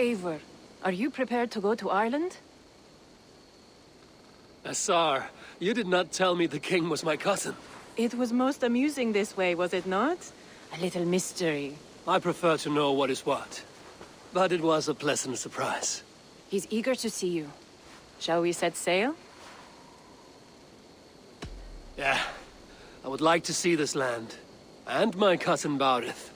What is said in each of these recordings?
Eivor, are you prepared to go to Ireland? Assar, you did not tell me the king was my cousin. It was most amusing this way, was it not? A little mystery. I prefer to know what is what. But it was a pleasant surprise. He's eager to see you. Shall we set sail? Yeah. I would like to see this land. And my cousin Barith.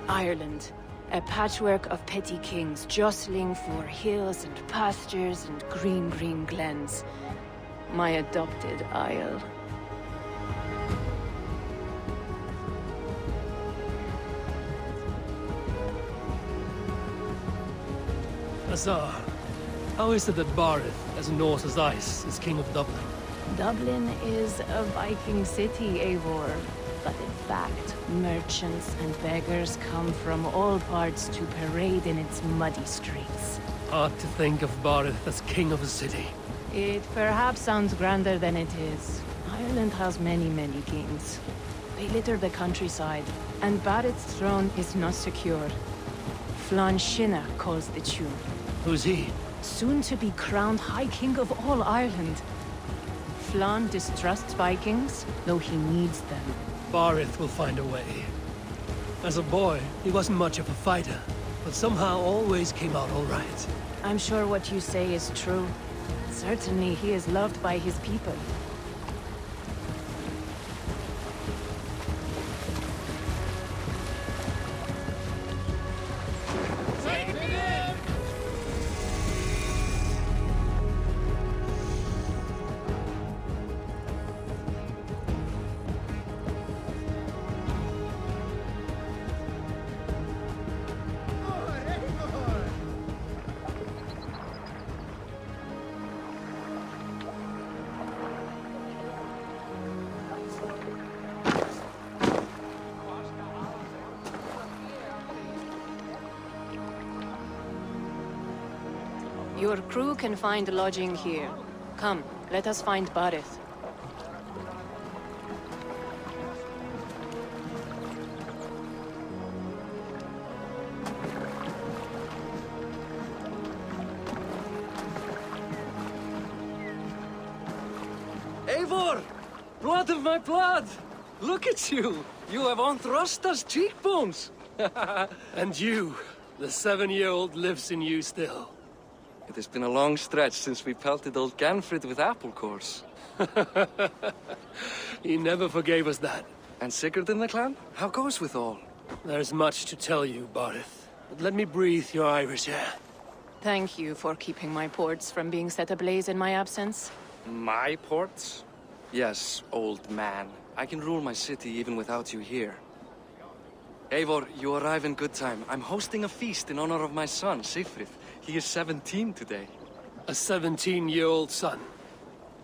Ireland. A patchwork of petty kings jostling for hills and pastures and green glens. My adopted isle. Assar, how is it that Barith, as Norse as ice, is king of Dublin? Dublin is a Viking city, Eivor. But in fact, merchants and beggars come from all parts to parade in its muddy streets. Hard to think of Barith as king of a city. It perhaps sounds grander than it is. Ireland has many kings. They litter the countryside, and Barith's throne is not secure. Flann Sinna calls the tune. Who's he? Soon to be crowned High King of all Ireland. Flann distrusts Vikings, though he needs them. Barith will find a way. As a boy, he wasn't much of a fighter, but somehow always came out all right. I'm sure what you say is true. Certainly he is loved by his people. Your crew can find lodging here. Come, let us find Barith. Eivor! Blood of my blood! Look at you! You have Anthrosta's cheekbones! And you, the 7-year-old lives in you still. It has been a long stretch since we pelted old Ganfrid with apple cores. He never forgave us that. And Sigurd in the clan? How goes with all? There's much to tell you, Barith. But let me breathe your Irish air. Thank you for keeping my ports from being set ablaze in my absence. My ports? Yes, old man. I can rule my city even without you here. Eivor, you arrive in good time. I'm hosting a feast in honor of my son, Sigfrid. He is 17 today. A 17-year-old son.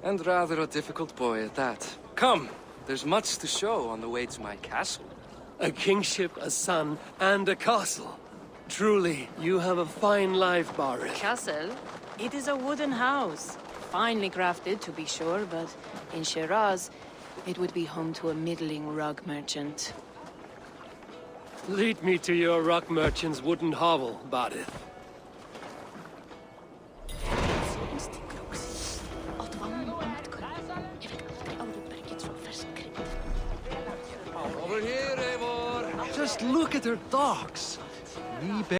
And rather a difficult boy at that. Come, there's much to show on the way to my castle. A kingship, a son, and a castle. Truly, you have a fine life, Barith. Castle? It is a wooden house. Finely crafted, to be sure, but in Shiraz, it would be home to a middling rug merchant. Lead me to your rock merchant's wooden hovel, Barith. Over here, Eivor! Just look at her docks! 3